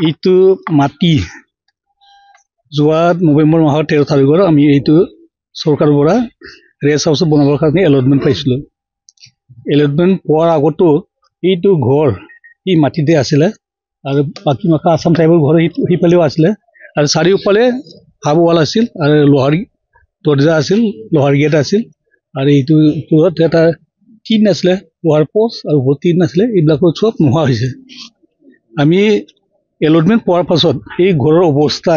এইটো মাটি যোৱা নৱেম্বৰ মাহৰ 13 তাৰিখৰ আমি এইটো চৰকাৰৰ পৰা ৰেষ্ট হাউচ বনাবৰ কাৰণে এলটমেণ্ট পাইছিলোঁ। এলটমেণ্ট পোৱাৰ আগতো এইটো ঘৰ এই মাটিতে আছিলে আৰু বাকী মাখা আছাম ট্ৰাইবৰ ঘৰ সিফালেও আছিলে আৰু চাৰিওফালে হাফ ৱাল আছিল আৰু লোহাৰ দৰ্জা আছিল, লোহাৰ গেট আছিল আৰু এইটো ওপৰত এটা টিন আছিলে, লোহাৰ পষ্ট আৰু ওপৰত টিন আছিলে, এইবিলাকো চব নোহোৱা হৈছে। আমি এলটমেণ্ট পোৱাৰ পাছত এই ঘৰৰ অৱস্থা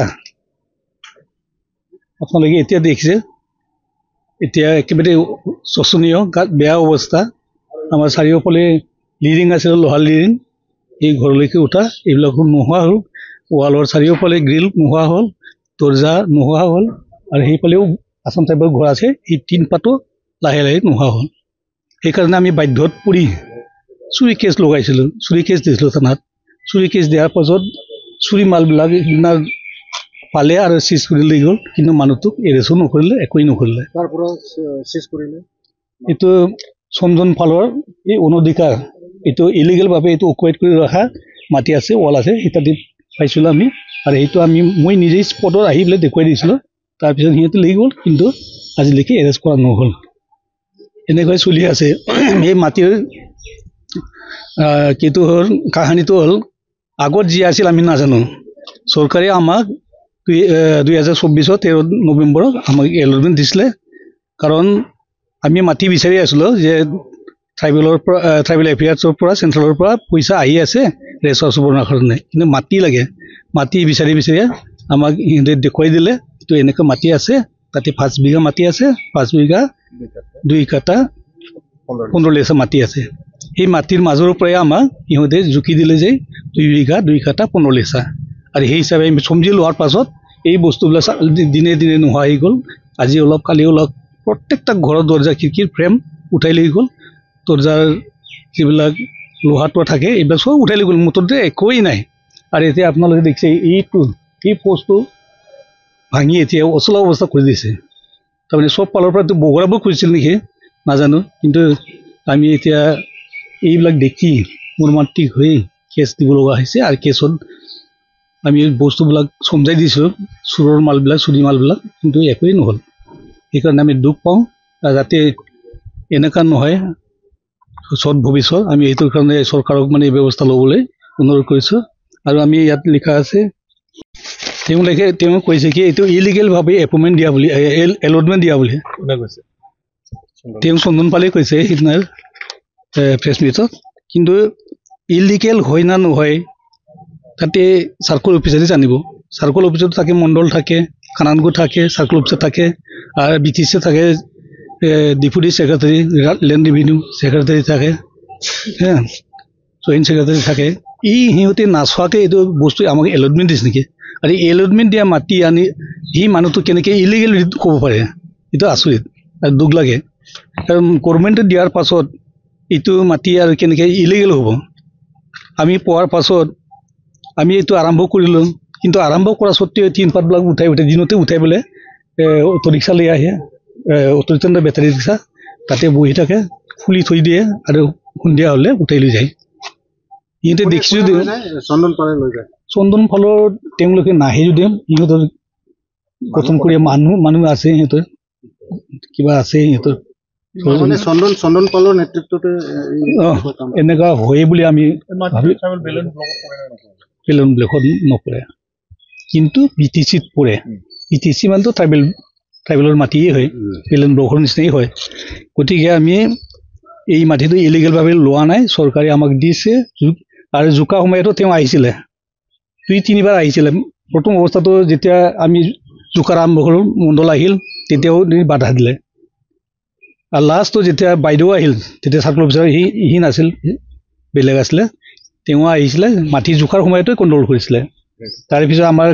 আপোনালোকে এতিয়া দেখিছে, এতিয়া একেবাৰে শোচনীয়, বেয়া অৱস্থা। আমাৰ চাৰিওফালে লিৰিং আছিল, লোহাৰ লিৰিং, এই ঘৰলৈকে উঠা, এইবিলাকো নোহোৱা হ'ল। ৱালৰ চাৰিওফালে গ্ৰিল নোহোৱা হ'ল, দৰ্জা নোহোৱা হ'ল আৰু সেইফালেও আছাম টাইপৰ ঘৰ আছে, এই টিন পাতো লাহে লাহে নোহোৱা হ'ল। সেইকাৰণে আমি বাধ্যত পৰি চুৰি কেছ লগাইছিলোঁ, চুৰি কেছ দিছিলোঁ থানাত। চুৰি কেছ দিয়াৰ পাছত চুৰি মালবিলাক পালে আৰু চিজ কৰি লৈ গ'ল, কিন্তু মানুহটোক এৰেষ্টো নকৰিলে, একোৱেই নকৰিলে। এইটো চন্দন ফালৰ এই অনধিকাৰ, এইটো ইলিগেলভাৱে এইটো অকুপাইড কৰি ৰখা মাটি আছে, ৱাল আছে, সেই তাতে পাইছিলোঁ আমি। আৰু সেইটো মই নিজেই স্পটত আহি পেলাই দেখুৱাই দিছিলোঁ। তাৰপিছত সিহঁতে লৈ গ'ল, কিন্তু আজিলৈকে এৰেষ্ট কৰা নহ'ল। এনেকৈ চলি আছে। এই মাটিৰ কিটো হ'ল, কাহানীটো হ'ল, আগত যি আছিল আমি নাজানো। চৰকাৰে আমাক 2024 13 নৱেম্বৰত আমাক এলটমেণ্ট দিছিলে, কাৰণ আমি মাটি বিচাৰি আছিলোঁ যে ট্ৰাইবেল এফেয়াৰ্ছৰ পৰা, চেণ্ট্ৰেলৰ পৰা পইচা আহি আছে ৰেষ্ট হাউচ বনোৱাৰ কাৰণে, কিন্তু মাটি লাগে। মাটি বিচাৰি আমাক সিহঁতে দেখুৱাই দিলে, এইটো এনেকৈ মাটি আছে, তাতে 5 বিঘা মাটি আছে, 5 বিঘা 2 কাঠা 15 লেচা মাটি আছে। সেই মাটিৰ মাজৰ পৰাই আমাক সিহঁতে জুখি দিলে যে 2 বিঘা 2 কাঠা 15 লেচা। আৰু সেই হিচাপে আমি চমজি লোৱাৰ পাছত এই বস্তুবিলাক দিনে দিনে নোহোৱা হৈ গ'ল। আজি অলপ, কালি অলপ, প্ৰত্যেকটা ঘৰৰ দৰ্জা খিৰিকীৰ ফ্ৰেম উঠাই লৈ গ'ল, দৰ্জাৰ যিবিলাক লোহাটো থাকে এইবিলাক চব উঠাই লৈ গ'ল, মুঠতে একোৱেই নাই। আৰু এতিয়া আপোনালোকে দেখিছে এই পষ্টটো ভাঙি এতিয়া অচলা অৱস্থা কৰি দিছে। তাৰমানে চব ফালৰ পৰা বগৰাব খুজিছিল নেকি নাজানো, কিন্তু আমি এতিয়া এইবিলাক দেখি মৰ্মান্তিক হৈ কেছ দিব লগা হৈছে। আৰু কেছত আমি বস্তুবিলাক চমজাই দিছোঁ, চোৰৰ মালবিলাক, চুৰি মালবিলাক, কিন্তু একোৱেই নহ'ল। সেইকাৰণে আমি দুখ পাওঁ, যাতে এনেকুৱা নহয় সৎ ভৱিষ্যত। আমি এইটোৰ কাৰণে চৰকাৰক মানে এই ব্যৱস্থা ল'বলৈ অনুৰোধ কৰিছোঁ। আৰু আমি ইয়াত লিখা আছে, তেওঁ কৈছে কি এইটো ইলিগেলভাৱে এপইণ্টমেণ্ট দিয়া বুলি, এলটমেণ্ট দিয়া বুলি কৈছে। তেওঁ চন্দন পালে কৈছে সিদিনাৰ প্ৰেছ মিটত। কিন্তু ইলিগেল হয় না নহয় তাতে চাৰ্কল অফিচাৰে জানিব। চাৰ্কল অফিচত থাকে, মণ্ডল থাকে, খানানগো থাকে, চাৰ্কল অফিচাৰ থাকে, আৰু BTC থাকে, deputy secretary, land revenue secretary থাকে, জইণ্ট ছেক্ৰেটাৰী থাকে। সিহঁতে নাচোৱাকৈ এইটো বস্তু আমাক এলটমেণ্ট দিছে নেকি? আৰু এলটমেণ্ট দিয়া মাটি আনি সি মানুহটো কেনেকৈ ইলিগেল ক'ব পাৰে? এইটো আচৰিত আৰু দুখ লাগে। কাৰণ গভৰ্ণমেণ্টে দিয়াৰ পাছত এইটো মাটি আৰু কেনেকৈ ইলিগেল হ'ব? আমি পোৱাৰ পাছত আমি এইটো আৰম্ভ কৰিলোঁ, কিন্তু আৰম্ভ কৰা স্বত্তেও টিন পাতবিলাক উঠাই দিনতে উঠাই পেলাই অটো ৰিক্সা লৈ আহে, অটো ৰিক্সা, বেটাৰী ৰিক্সা, তাতে বহি থাকে, খুলি থৈ দিয়ে আৰু সন্ধিয়া হ'লে উঠাই লৈ যায়। সিহঁতে দেখিছোঁ চন্দন ফালৰ তেওঁলোকে নাহে যদি, সিহঁতৰ গঠন কৰি মানুহ আছে, সিহঁতৰ কিবা আছে, সিহঁতৰ চন্দন পালৰ নেতৃত্বতে এনেকুৱা হয়ে বুলি আমি বেলুন ব্লকত নপৰে, কিন্তু BTCত পৰে। BTC মানেতো ট্ৰাইবেলৰ মাটিয়ে হয়, বেলুন ব্লকৰ নিচিনাই হয়। গতিকে আমি এই মাটিটো ইলিগেলভাৱে লোৱা নাই, চৰকাৰে আমাক দিছে। আৰু জোকা সময়তো তেওঁ আহিছিলে, 2-3 বাৰ আহিছিলে। প্ৰথম অৱস্থাটো যেতিয়া আমি জোকাৰ আৰম্ভ কৰোঁ, মণ্ডল আহিল, তেতিয়াও বাধা দিলে। আৰু লাষ্টটো যেতিয়া বাইদেউ আহিল তেতিয়া চাৰ্কল অফিচাৰ সি নাছিল, বেলেগ আছিলে, তেওঁ আহিছিলে মাটি জোখাৰ সময়তে কণ্ট্ৰল কৰিছিলে। তাৰপিছত আমাৰ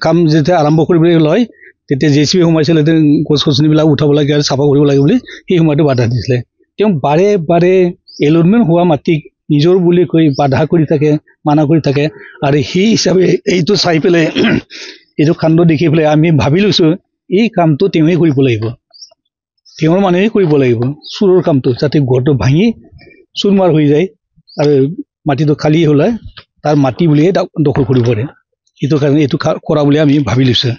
কাম যেতিয়া আৰম্ভ কৰিবলৈ লয় তেতিয়া JCB সোমাইছিলে, গছ গছনিবিলাক উঠাব লাগে আৰু চাফা কৰিব লাগে বুলি সেই সময়তে বাধা দিছিলে। তেওঁ বাৰে বাৰে এলটমেণ্ট হোৱা মাটিক নিজৰ বুলি কৈ বাধা কৰি থাকে, মানা কৰি থাকে। আৰু সেই হিচাপে এইটো চাই পেলাই এইটো কাণ্ড দেখি পেলাই আমি ভাবি লৈছোঁ এই কামটো তেওঁৱে কৰিব লাগিব, তেওঁৰ মানুহেই কৰিব লাগিব চোৰৰ কামটো, যাতে ঘৰটো ভাঙি চুৰমাৰ হৈ যায় আৰু মাটিটো খালী হ'লে তাৰ মাটি বুলিয়ে দখল কৰিব পাৰে। সেইটো কাৰণে এইটো কৰা বুলি আমি ভাবি লৈছোঁ।